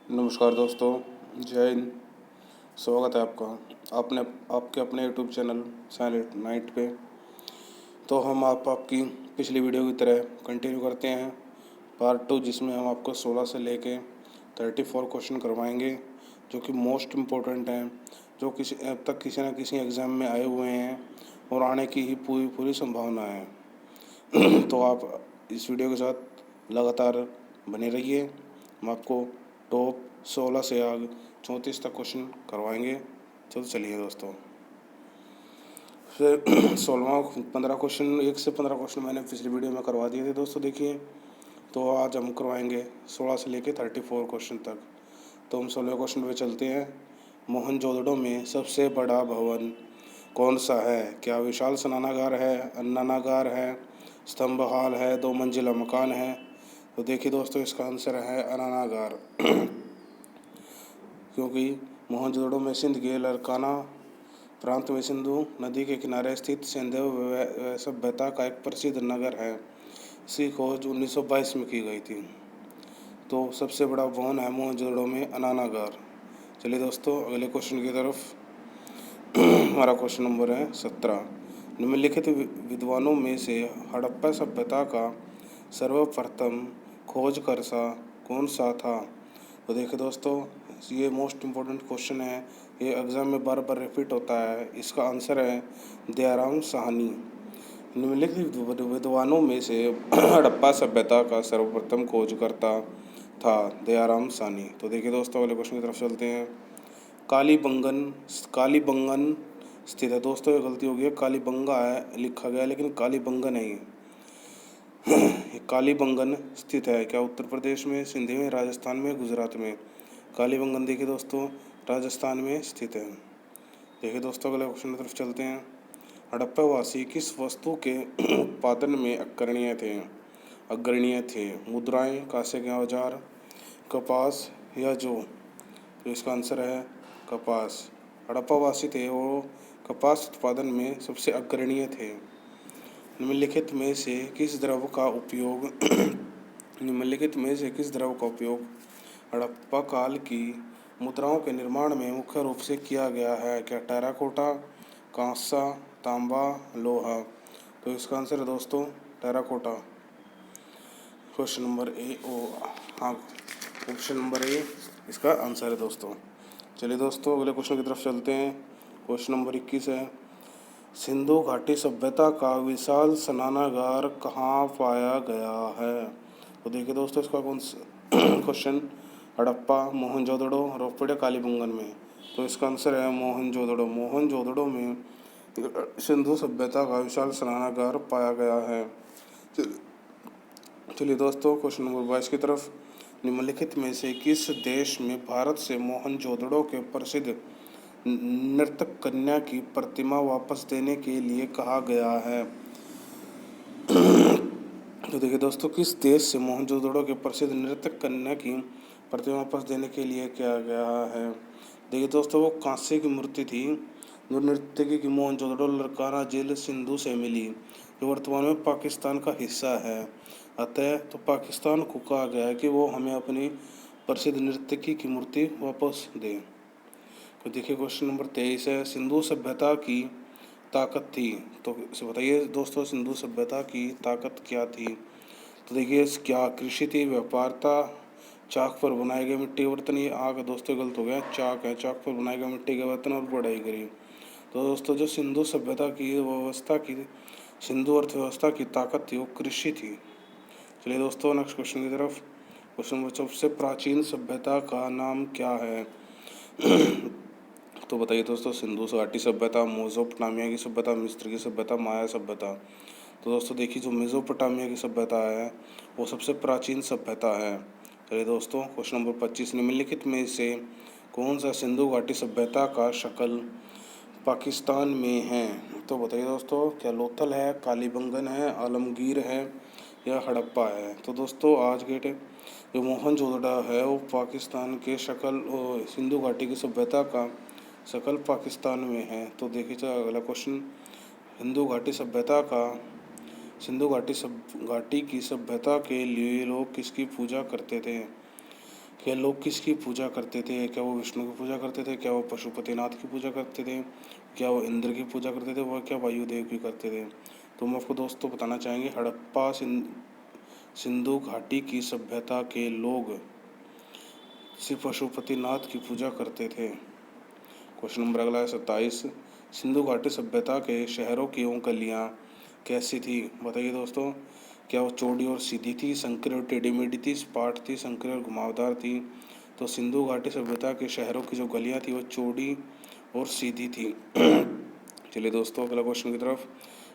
नमस्कार दोस्तों, जय हिंद। स्वागत है आपका आपके अपने यूट्यूब चैनल साइलेंट नाइट पे। तो हम आपकी पिछली वीडियो की तरह कंटिन्यू करते हैं पार्ट 2, जिसमें हम आपको 16 से लेके 34 क्वेश्चन करवाएंगे, जो कि मोस्ट इम्पोर्टेंट हैं, जो किसी अब तक किसी न किसी एग्ज़ाम में आए हुए हैं और आने की ही पूरी पूरी संभावना है। तो आप इस वीडियो के साथ लगातार बने रहिए। हम आपको टॉप 16 से आगे 34 तक क्वेश्चन करवाएंगे। चलिए दोस्तों, फिर 16वां 15 क्वेश्चन, 1 से 15 क्वेश्चन मैंने पिछली वीडियो में करवा दिए थे दोस्तों, देखिए। तो आज हम करवाएंगे 16 से लेके 34 क्वेश्चन तक। तो हम 16वें क्वेश्चन पे चलते हैं। मोहनजोदड़ो में सबसे बड़ा भवन कौन सा है? क्या विशाल स्नानागार है, अन्नानागार है, स्तंभ हाल है, 2 मंजिला मकान है? तो देखिए दोस्तों, इसका आंसर है अन्नानागार। क्योंकि मोहनजोदड़ो में सिंध के लरकाना प्रांत में सिंधु नदी के किनारे स्थित सिंधु सभ्यता का एक प्रसिद्ध नगर है। इसकी खोज 1922 में की गई थी। तो सबसे बड़ा भवन है मोहनजोदड़ो में अन्नानागार। चलिए दोस्तों, अगले क्वेश्चन की तरफ। हमारा क्वेश्चन नंबर है 17। निम्नलिखित विद्वानों में से हड़प्पा सभ्यता का सर्वप्रथम खोजकर्ता कौन सा था? तो देखिए दोस्तों, ये मोस्ट इम्पोर्टेंट क्वेश्चन है। ये एग्ज़ाम में बार बार रिपीट होता है। इसका आंसर है दयाराम साहनी। निम्नलिखित विद्वानों में से हड़प्पा सभ्यता का सर्वप्रथम खोजकर्ता था दयाराम साहनी। तो देखिए दोस्तों, अगले क्वेश्चन की तरफ चलते हैं। कालीबंगन स्थित है। दोस्तों, ये गलती हो गई है, कालीबंगा है लिखा गया, लेकिन कालीबंगन है ये कालीबंगन स्थित है। क्या उत्तर प्रदेश में, सिंध में, राजस्थान में, गुजरात में? कालीबंगन देखिए दोस्तों, राजस्थान में स्थित है। देखिए दोस्तों, अगले क्वेश्चन की तरफ चलते हैं। हड़प्पावासी किस वस्तु के उत्पादन में अग्रणीय थे? मुद्राएं, कांसे के औजार, कपास या जौ? तो इसका आंसर है कपास। हड़प्पावासी थे वो कपास उत्पादन में सबसे अग्रणीय थे। निम्नलिखित में से किस द्रव का उपयोग निम्नलिखित में से किस द्रव का उपयोग हड़प्पा काल की मुद्राओं के निर्माण में मुख्य रूप से किया गया है? क्या टेराकोटा, कांसा, तांबा, लोहा? तो इसका आंसर है दोस्तों टेराकोटा। क्वेश्चन नंबर ए ओ हाँ, ऑप्शन नंबर ए इसका आंसर है दोस्तों। चलिए दोस्तों, अगले क्वेश्चन की तरफ चलते हैं। क्वेश्चन नंबर 21 है। सिंधु घाटी सभ्यता का विशाल स्नानागार कहाँ पाया गया है? तो देखिए दोस्तों, इसका कौन क्वेश्चन हड़प्पा, मोहनजोदड़ो, रोपड़, कालीबंगन में? तो इसका आंसर है मोहनजोदड़ो। मोहनजोदड़ो में सिंधु सभ्यता का विशाल स्नानागार पाया गया है। चलिए दोस्तों, क्वेश्चन नंबर 22 की तरफ। निम्नलिखित में से किस देश में भारत से मोहनजोदड़ो के प्रसिद्ध नर्तक कन्या की प्रतिमा वापस देने के लिए कहा गया है? तो देखिए दोस्तों, किस देश से मोहनजोदड़ो के प्रसिद्ध नर्तक कन्या की प्रतिमा वापस देने के लिए किया गया है? देखिए दोस्तों, वो कांसे की मूर्ति थी जो नर्तकी की मोहनजोदड़ो लरकाना जेल सिंधु से मिली, जो वर्तमान में पाकिस्तान का हिस्सा है। अतः तो पाकिस्तान को कहा गया है कि वो हमें अपनी प्रसिद्ध नर्तकी की मूर्ति वापस दे। तो देखिए क्वेश्चन नंबर 23 है। सिंधु सभ्यता की ताकत थी। तो इसे बताइए दोस्तों, सिंधु सभ्यता की ताकत क्या थी? तो देखिए, क्या कृषि थी, व्यापार था, चाक पर बनाए गए मिट्टी के बर्तन? ये आग दोस्तों गलत हो गया, चाक है, चाक पर बनाए गए मिट्टी के बर्तन, और बढ़ाई करी। तो दोस्तों, जो सिंधु सभ्यता की व्यवस्था की सिंधु अर्थव्यवस्था की ताकत थी, वो कृषि थी। चलिए दोस्तों, नेक्स्ट क्वेश्चन की तरफ। क्वेश्चन नंबर, सबसे प्राचीन सभ्यता का नाम क्या है? तो बताइए दोस्तों, सिंधु घाटी सभ्यता, मेसोपोटामिया की सभ्यता, मिस्र की सभ्यता, माया सभ्यता? तो दोस्तों देखिए, जो मेसोपोटामिया की सभ्यता है वो सबसे प्राचीन सभ्यता है। चलिए दोस्तों, क्वेश्चन नंबर 25। निम्नलिखित में से कौन सा सिंधु घाटी सभ्यता का शकल पाकिस्तान में है? तो बताइए दोस्तों, क्या लोथल है, कालीबंगन है, आलमगीर है, या हड़प्पा है? तो दोस्तों, आज के जो मोहनजोदड़ो है वो पाकिस्तान के सिंधु घाटी की सभ्यता का शकल पाकिस्तान में है। तो देखिए अगला क्वेश्चन। सिंधु घाटी सभ्यता का घाटी की सभ्यता के लिए लोग किसकी पूजा करते थे? क्या लोग किसकी पूजा करते थे? क्या वो विष्णु की पूजा करते थे? क्या वो पशुपतिनाथ की पूजा करते थे? क्या वो इंद्र की पूजा करते थे? वह क्या वायुदेव की करते थे? तो हम आपको दोस्तों बताना चाहेंगे, हड़प्पा सिंधु घाटी की सभ्यता के लोग श्री पशुपतिनाथ की पूजा करते थे। क्वेश्चन नंबर अगला है 27। सिंधु घाटी सभ्यता के शहरों की वो गलियाँ कैसी थी? बताइए दोस्तों। क्या वो चौड़ी और सीधी थी, संकरी और टेढ़ी मेढ़ी थी, सपाट थी, संकरी और घुमावदार थी? तो सिंधु घाटी सभ्यता के शहरों की जो गलियाँ थी वो चौड़ी और सीधी थी। चलिए दोस्तों अगला क्वेश्चन की तरफ।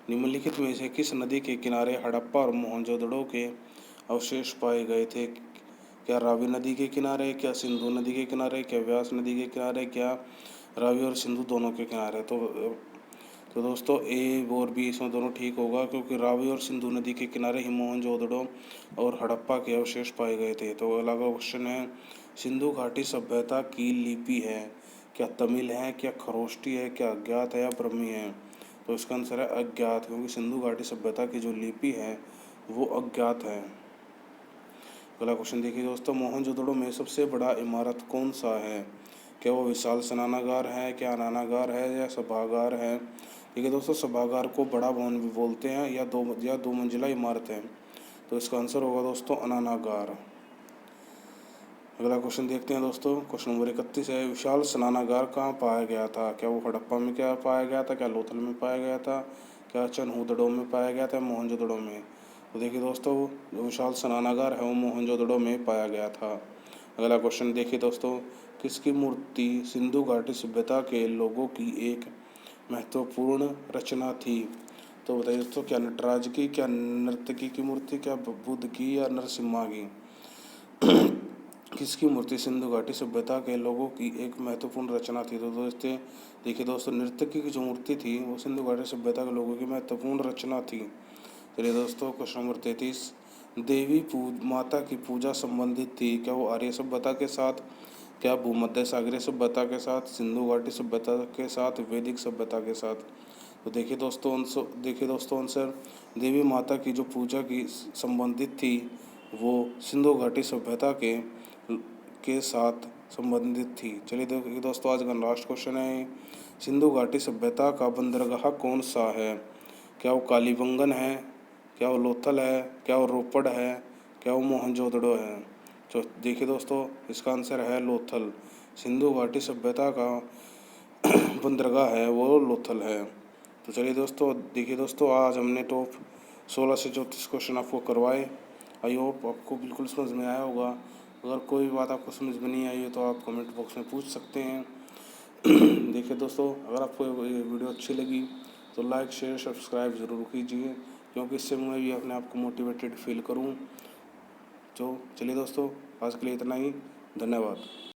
निम्नलिखित में से किस नदी के किनारे हड़प्पा और मोहनजोदड़ो के अवशेष पाए गए थे? क्या रावी नदी के किनारे, क्या सिंधु नदी के किनारे, क्या व्यास नदी के किनारे, क्या रावी और सिंधु दोनों के किनारे? तो दोस्तों ए और बी इसमें दोनों ठीक होगा, क्योंकि रावी और सिंधु नदी के किनारे ही मोहनजोदड़ो और हड़प्पा के अवशेष पाए गए थे। तो अगला क्वेश्चन है, सिंधु घाटी सभ्यता की लिपि है, क्या तमिल है, क्या खरोष्टी है, क्या अज्ञात है या ब्रह्मी है? तो इसका आंसर है अज्ञात, क्योंकि सिंधु घाटी सभ्यता की जो लिपि है वो अज्ञात है। अगला क्वेश्चन देखिए दोस्तों, मोहनजोदड़ो में सबसे बड़ा इमारत कौन सा है? क्या वो विशाल स्नानागार है, क्या अनानागार है या सभागार है? ठीक है दोस्तों, सभागार को बड़ा भवन भी बोलते हैं, या दो मंजिला इमारत है। तो इसका आंसर होगा दोस्तों अनानागार। अगला क्वेश्चन देखते हैं दोस्तों, क्वेश्चन नंबर 31 है, विशाल स्नानागार कहाँ पाया गया था? क्या वो हड़प्पा में क्या पाया गया था, क्या लोथल में पाया गया था, क्या चनहूदड़ो में पाया गया था, मोहनजोदड़ो में? तो देखिए दोस्तों, जो विशाल स्नानागार है वो मोहनजोदड़ो में पाया गया था। अगला क्वेश्चन देखिए दोस्तों, किसकी मूर्ति सिंधु घाटी सभ्यता के लोगों की एक महत्वपूर्ण रचना थी? तो बताइए दोस्तों, क्या नटराज की, क्या नर्तकी की मूर्ति, क्या बुद्ध की या नरसिम्हा की? किसकी मूर्ति सिंधु घाटी सभ्यता के लोगों की एक महत्वपूर्ण रचना थी? तो दोस्तों देखिए दोस्तों, नर्तकी की जो मूर्ति थी वो सिंधु घाटी सभ्यता के लोगों की महत्वपूर्ण रचना थी। चलिए दोस्तों क्वेश्चन नंबर 33, देवी माता की पूजा संबंधित थी, क्या वो आर्य सभ्यता के साथ, क्या भूमध्य सागरीय सभ्यता के साथ, सिंधु घाटी सभ्यता के साथ, वैदिक सभ्यता के साथ? तो देखिए दोस्तों आंसर, देवी माता की जो पूजा की संबंधित थी वो सिंधु घाटी सभ्यता के साथ संबंधित थी। चलिए देखिए दोस्तों, आज का लास्ट क्वेश्चन है, सिंधु घाटी सभ्यता का बंदरगाह कौन सा है? क्या वो कालीबंगन है, क्या वो लोथल है, क्या वो रोपड़ है, क्या वो मोहनजोदड़ो है? तो देखिए दोस्तों, इसका आंसर है लोथल। सिंधु घाटी सभ्यता का बंदरगाह है वो लोथल है। तो चलिए दोस्तों, देखिए दोस्तों, आज हमने टॉप 16 से 34 क्वेश्चन आपको करवाए। आई होप आपको बिल्कुल समझ में आया होगा। अगर कोई बात आपको समझ में नहीं आई है तो आप कमेंट बॉक्स में पूछ सकते हैं। देखिए दोस्तों, अगर आपको ये वीडियो अच्छी लगी तो लाइक शेयर सब्सक्राइब ज़रूर कीजिए, क्योंकि इससे मैं भी अपने आप को मोटिवेटेड फील करूँ। तो चलिए दोस्तों, आज के लिए इतना ही। धन्यवाद।